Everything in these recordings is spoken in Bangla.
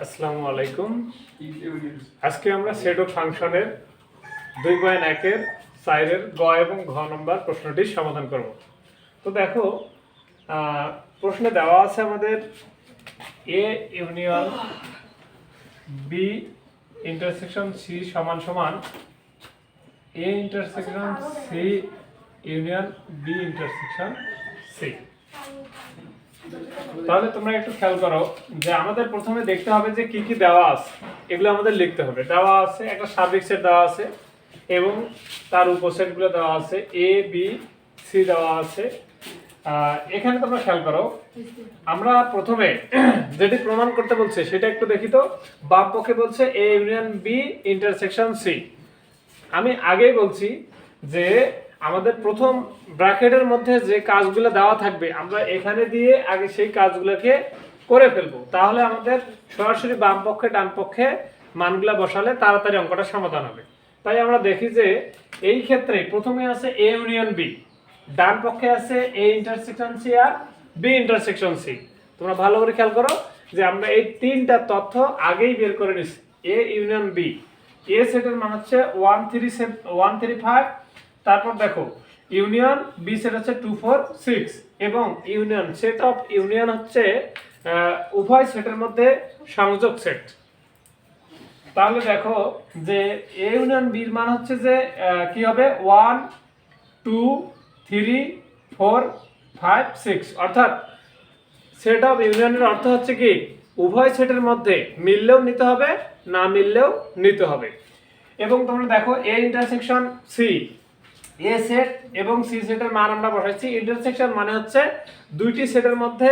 আসসালামু আলাইকুম। আজকে আমরা সেট অফ ফাংশনের 2.1 এর 4 এর গ এবং ঘ নম্বর প্রশ্নটির সমাধান করব। তো দেখো, প্রশ্নে দেওয়া আছে আমাদের A union B intersection C সমান সমান A intersection C union B intersection C. তাহলে তোমরা একটু খেয়াল করো যে আমাদের প্রথমে দেখতে হবে যে কি কি দেওয়া আছে, এগুলো আমাদের লিখতে হবে। দেওয়া আছে একটা সার্বিক সেট দেওয়া আছে এবং তার উপসেটগুলো দেওয়া আছে, এ বি সি দেওয়া আছে। এখানে তোমরা খেয়াল করো, আমরা প্রথমে যেটি প্রমাণ করতে বলছে সেটা একটু দেখি তো। বাম পক্ষে বলছে A union B intersection C. আমি আগেই বলছি যে আমাদের প্রথম ব্র্যাকেটের মধ্যে যে কাজগুলো দেওয়া থাকবে আমরা এখানে দিয়ে আগে সেই কাজগুলোকে করে ফেলবো, তাহলে আমাদের সরাসরি বাম পক্ষে ডান পক্ষে মানগুলা বসালে তাড়াতাড়ি অঙ্কটা সমাধান হবে। তাই আমরা দেখি যে এই ক্ষেত্রে প্রথমে আছে এ ইউনিয়ন বি, ডান পক্ষে আছে এ ইন্টারসেকশন সি আর বি ইন্টারসেকশন সি। তোমরা ভালো করে খেয়াল করো যে আমরা এই তিনটা তথ্য আগেই বের করে নিছি। এ ইউনিয়ন বি, এ সেটের মান হচ্ছে 135, তারপর দেখো ইউনিয়ন বি সেট হচ্ছে 246 এবং ইউনিয়ন সেট অফ ইউনিয়ন হচ্ছে উভয় সেটের মধ্যে সংযোগ সেট। তাহলে দেখো যে এ ইউনিয়ন বির মান হচ্ছে যে কি হবে 1 2 3 4 5 6, অর্থাৎ সেট অফ ইউনিয়নের অর্থ হচ্ছে কি উভয় সেটের মধ্যে মিললেও নিতে হবে, না মিললেও নিতে হবে। এবং তোমরা দেখো A intersection C, A set এবং সি সেটের মান আমরা বসাইছি। ইন্টারসেকশন মানে হচ্ছে দুইটি সেটের মধ্যে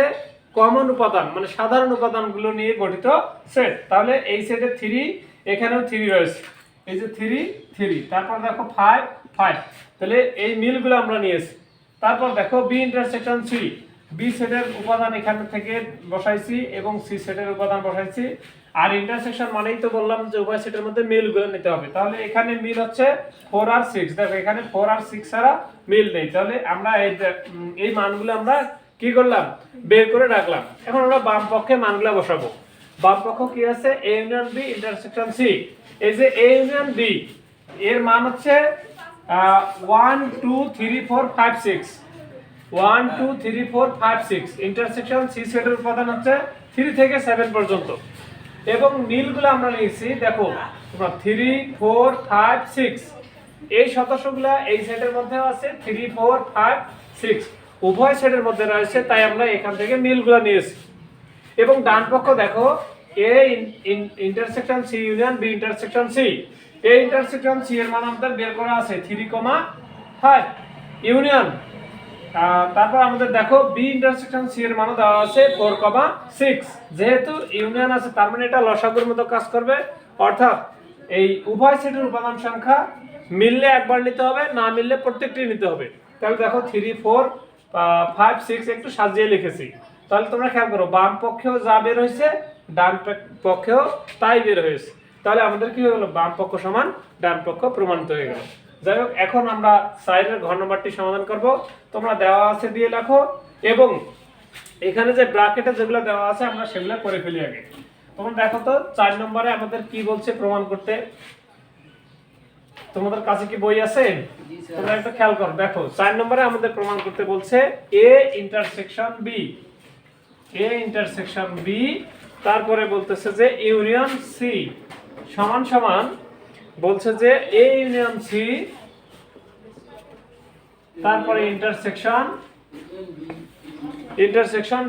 কমন উপাদান মানে সাধারণ উপাদানগুলো নিয়ে গঠিত সেট। তাহলে এই সেটে 3, এখানেও 3 রয়েছে, এই যে 3 3, তারপর দেখো 5 5, তাহলে এই মিলগুলো আমরা নিয়েছি। তারপর দেখো বি ইন্টারসেকশন সি, বি সেটের উপাদান এখান থেকে বসাইছি এবং সি সেটের উপাদান বসাইছি। আর ইন্টারসেকশন মানেই তো বললাম যে উভয় সেটের মধ্যে মিলগুলো নিতে হবে। তাহলে এখানে মিল হচ্ছে 4 আর 6, দেখো এখানে 4 আর 6 ছাড়া মিল নেই। তাহলে আমরা এই মানগুলো আমরা কি করলাম, বের করে রাখলাম। এখন আমরা বাম পক্ষে মানগুলো বসাবো। বাম পক্ষ কি আছে, A union B intersection C. এই যে এ ইউনিয়ন বি এর মান হচ্ছে 1 2 3 4 5 6, 1 2 3 4 5 6। ইন্টারসেকশন সি সেটের উপাদান হচ্ছে 3 থেকে 7 পর্যন্ত এবং মিলগুলো আমরা নিয়েছি দেখো তোমরা 3 4 5 6। এই সদস্যগুলো এই সেটের মধ্যেও আছে, 3 4 5 6 উভয় সেটের মধ্যে রয়েছে, তাই আমরা এখান থেকে মিলগুলো নিয়েছি। এবং ডান পক্ষ দেখো A intersection C union B intersection C, A intersection C এর মান আমাদের বের করা আছে 3,5 ইউনিয়ন। তারপর আমাদের দেখো বি ইন্টারসেকশন সি এর মানও দেওয়া আছে 4,6। যেহেতু ইউনিয়ন আছে তার মানে এটা লসাগুর মতো কাজ করবে, অর্থাৎ এই উভয় সেটের উপাদান সংখ্যা মিললে একবার নিতে হবে, না মিললে প্রত্যেকটি নিতে হবে। তাহলে দেখো 3 4 5 6 একটু সাজিয়ে লিখেছি। তাহলে তোমরা খেয়াল করো বাম পক্ষেও যা বের হয়েছে ডান পক্ষেও তাই বের হয়েছে। তাহলে আমাদের কি হলো, বাম পক্ষ সমান ডান পক্ষ প্রমাণিত হয়ে গেল। যাই হোক, এখন আমরা সাইডের ঘর নম্বরটি সমাধান করব। তোমরা দেওয়া আছে দিয়ে লেখো এবং এখানে যে ব্র্যাকেটে যেগুলো দেওয়া আছে আমরা সেগুলো করে ফেলি আগে। তোমরা দেখো তো 4 নম্বরে আমাদের কি বলছে প্রমাণ করতে। তোমাদের কাছে কি বই আছে? তোমরা একটু খেয়াল করো, দেখো 4 নম্বরে আমাদের প্রমাণ করতে বলছে A intersection B, A intersection B, তারপরে বলতেছে যে ইউনিয়ন সি সমান সমান বলছে যে এ ইউনিয়ন সি, তারপরে intersection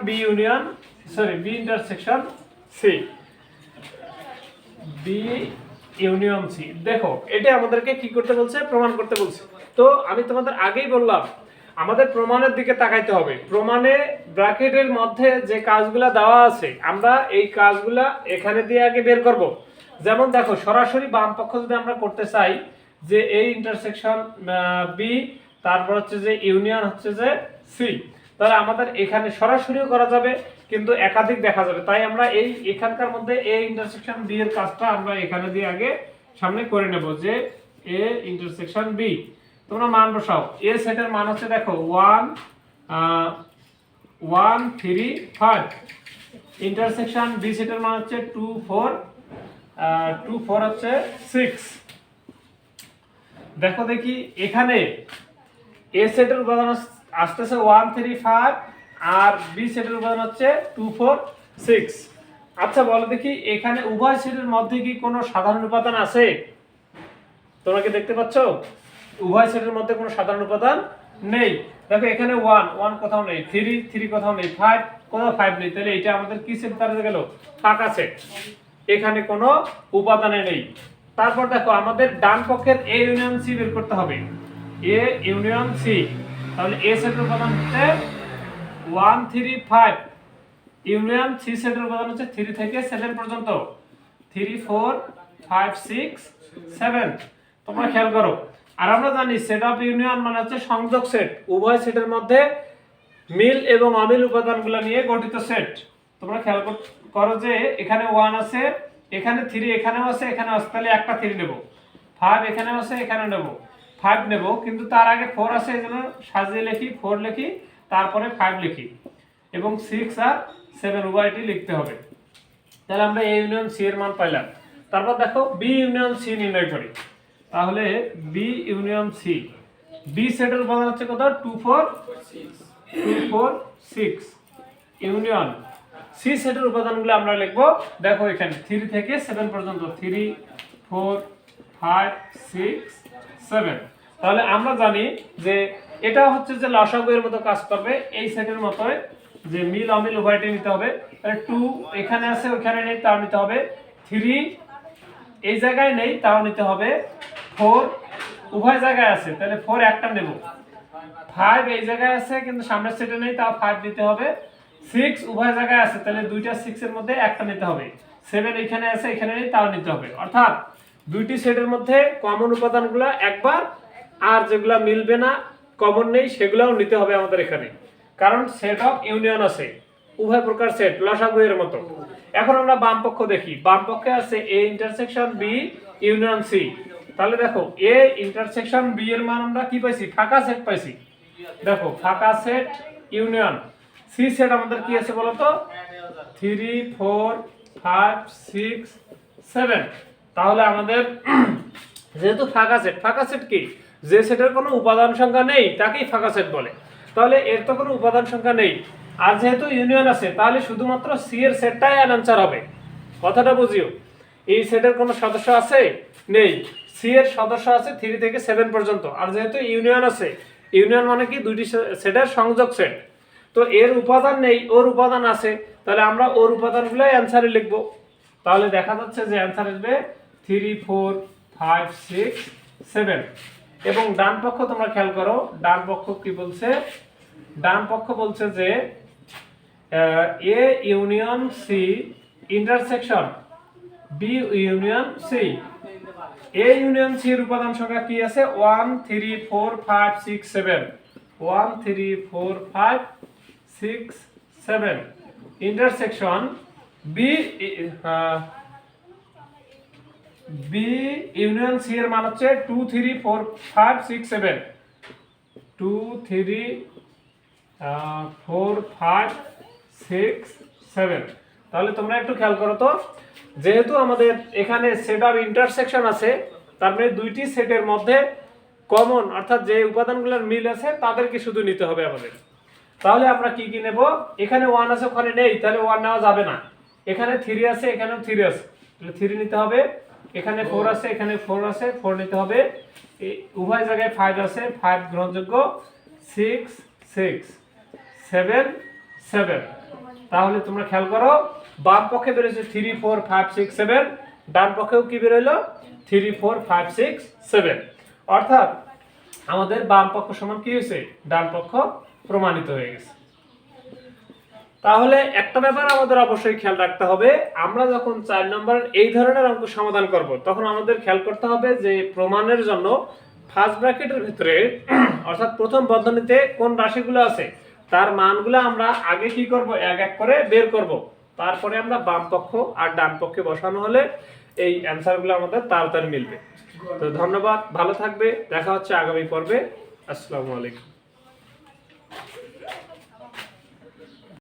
B union B intersection C, B union C. দেখো এটা আমাদেরকে কি করতে বলছে, প্রমাণ করতে বলছে। তো আমি তোমাদের আগেই বললাম আমাদের প্রমাণের দিকে তাকাইতে হবে। প্রমাণে ব্র্যাকেটের মধ্যে যে কাজগুলা দেওয়া আছে আমরা এই কাজগুলা এখানে দিয়ে আগে বের করব। যেমন দেখো সরাসরি বাম পক্ষ যদি আমরা করতে চাই যে এই ইন্টারসেকশন বি, তারপর হচ্ছে যে ইউনিয়ন হচ্ছে যে সি, তাহলে আমাদের এখানে সরাসরিও করা যাবে কিন্তু একাধিক দেখা যাবে। তাই আমরা এই এখানকার মধ্যে এ ইন্টারসেকশন বি এর কাজটা আমরা এখানে দিয়ে আগে সামনে করে নেব যে এ ইন্টারসেকশন বি। তোমরা মান বসাও। এ সেটের মান হচ্ছে দেখো 1 1 3 5, ইন্টারসেকশন বি সেটের মান হচ্ছে 2 4 2 4 হচ্ছে 6। দেখো দেখি এখানে এ সেটের উপাদান আসতেছে 1 3 5 আর বি সেটের উপাদান হচ্ছে 2 4 6। আচ্ছা বলো দেখি এখানে উভয় সেটের মধ্যে কি কোনো সাধারণ উপাদান আছে? তোমরা কি দেখতে পাচ্ছ উভয় সেটের মধ্যে কোনো সাধারণ উপাদান নেই। দেখো এখানে 1 1 কোথাও নেই, 3 3 কোথাও নেই, 5 কোথাও 5 নেই, তাহলে এটা আমাদের কি সেট দাঁড়িয়ে গেল? ফাঁকা সেট, এখানে কোনো উপাদানে নেই। তারপর দেখো আমাদের ডান পক্ষের এ ইউনিয়ন সি বের করতে হবে। এ ইউনিয়ন সি, তাহলে এ সেটের উপাদান হচ্ছে 1 3 5, ইউনিয়ন সি সেটের উপাদান হচ্ছে 3 থেকে 7 পর্যন্ত, 3 4 5 6 7। তোমরা খেয়াল করো, আর আমরা জানি সেট অফ ইউনিয়ন মানে হচ্ছে সংযোগ সেট, উভয় সেটের মধ্যে মিল এবং অমিল উপাদানগুলো নিয়ে গঠিত সেট। তোমরা খেয়াল করো যে এখানে 1 আছে, এখানে 3 এখানেও আছে, এখানেও আছে, তাহলে একটা 3 নেব, 5 এখানেও আছে, এখানে নেব 5 নেব, কিন্তু তার আগে 4 আছে এজন্য সাজিয়ে লিখি 4 লিখি, তারপরে 5 লিখি, এবং 6 আর 7 উভয়টি লিখতে হবে। তাহলে আমরা এ ইউনিয়ন সি এর মান পাইলাম। তারপর দেখো বি ইউনিয়ন সি নির্ণয় করি। তাহলে বি ইউনিয়ন সি, বি সেটের উপাদান হচ্ছে কত? 2 4 6, ইউনিয়ন সি সেটের উপাদানগুলো আমরা লিখব। দেখো এখানে 3 থেকে 7 পর্যন্ত, 3 4 5 6 7। তাহলে আমরা জানি যে এটা হচ্ছে যে লসাগু এর মতো কাজ করবে, এই সেটের মতোই যে মিল অমিল উভয়টি নিতে হবে। তাহলে 2 এখানে আছে, ওখানে নেই, তাও নিতে হবে। 3 এই জায়গায় নেই, তাও নিতে হবে। 4 উভয় জায়গায় আছে, তাহলে 4 একটা নেব। 5 এই জায়গায় আছে কিন্তু সামনের সেটে নেই, তাও 5 নিতে হবে। 6 উভয় জায়গায় আছে, তাহলে দুইটা 6 এর মধ্যে একটা নিতে হবে। 7 এখানে আছে, এখানে নেই, তাও নিতে হবে। অর্থাৎ দুইটি সেটের মধ্যে কমন উপাদানগুলো একবার, আর যেগুলো মিলবে না, কমন নেই, সেগুলোও নিতে হবে আমাদের এখানে, কারণ সেট অফ ইউনিয়ন আছে, উভয় প্রকার সেট লসাগু এর মতো। এখন আমরা বাম পক্ষ দেখি, বাম পক্ষে আছে A intersection B union C. তাহলে দেখো এ ইন্টারসেকশন বি এর মান আমরা কি পাইছি? ফাঁকা সেট পাইছি। দেখো ফাঁকা সেট ইউনিয়ন সি সেট আমাদের কি আছে বলো তো? 3 4 5 6 7। তাহলে আমাদের যেহেতু ফাঁকা সেট, ফাঁকা সেট কি? যে সেটের কোনো উপাদান সংখ্যা নেই তাকেই ফাঁকা সেট বলে। তাহলে এর তো কোনো উপাদান সংখ্যা নেই, আর যেহেতু ইউনিয়ন আছে, তাহলে শুধুমাত্র সি এর সেটটাই অ্যানসার হবে। কথাটা বুঝিও, এই সেটের কোনো সদস্য আছে? নেই। সি এর সদস্য আছে 3 থেকে 7 পর্যন্ত, আর যেহেতু ইউনিয়ন আছে, ইউনিয়ন মানে কি? দুইটি সেটের সংযোগ সেট। তো এর উপাদান নেই, ওর উপাদান আছে, তাহলে আমরা ওর উপাদানগুলোই অ্যানসারে লিখব। তাহলে দেখা যাচ্ছে যে অ্যানসার আসবে 3 4 5 6 7। এবং ডান পক্ষ তোমরা খেয়াল করো, ডান পক্ষ কি বলছে? ডান পক্ষ বলছে যে A union C intersection B union C. A union C এর উপাদান সংখ্যা কি আছে? 1 3 4 5 6 7, 1 3 4 5 6 7। Intersection B B union C এর মান হচ্ছে 2 3 4 5 6 7, 2 3 4 5 6 7। তাহলে তোমরা একটু খেয়াল করো তো, যেহেতু আমাদের এখানে সেট অফ ইন্টারসেকশন আছে, তার মানে দুইটি সেটের মধ্যে কমন, অর্থাৎ যে উপাদানগুলোর মিল আছে তাদেরকে শুধু নিতে হবে আমাদের। তাহলে আমরা কি কি নেব? এখানে 1 আছে, ওখানে নেই, তাহলে 1 নেওয়া যাবে না। এখানে 3 আছে, এখানেও 3 আছে, তাহলে 3 নিতে হবে। এখানে 4 আছে, এখানে 4 আছে, 4 নিতে হবে। উভয় জায়গায় 5 আছে, 5 গ্রহণযোগ্য। 6 6 7 7। তাহলে তোমরা খেয়াল করো, বাম পক্ষে বেরোছে 3 4 5 6 7, ডান পক্ষেও কি বেরোলো? 3 4 5 6 7। অর্থাৎ আমাদের বাম পক্ষ সমান কি হয়েছে? ডান পক্ষ প্রমাণিত হয়ে গেছে। তাহলে একটা ব্যাপার আমাদের অবশ্যই খেয়াল রাখতে হবে, আমরা যখন 4 নম্বরের এই ধরনের অঙ্ক সমাধান করব, তখন আমাদের খেয়াল করতে হবে যে প্রমাণের জন্য ফার্স্ট ব্র্যাকেটের ভিতরে অর্থাৎ প্রথম বন্ধনীতে কোন রাশিগুলো আছে তার মানগুলো আমরা আগে কি করব? এক এক করে বের করব, তারপরে আমরা বাম পক্ষ আর ডান পক্ষে বসানো হলে এই অ্যানসারগুলো আমাদের তাড়াতাড়ি মিলবে। তো ধন্যবাদ, ভালো থাকবে, দেখা হচ্ছে আগামী পর্বে। আসসালামু আলাইকুম।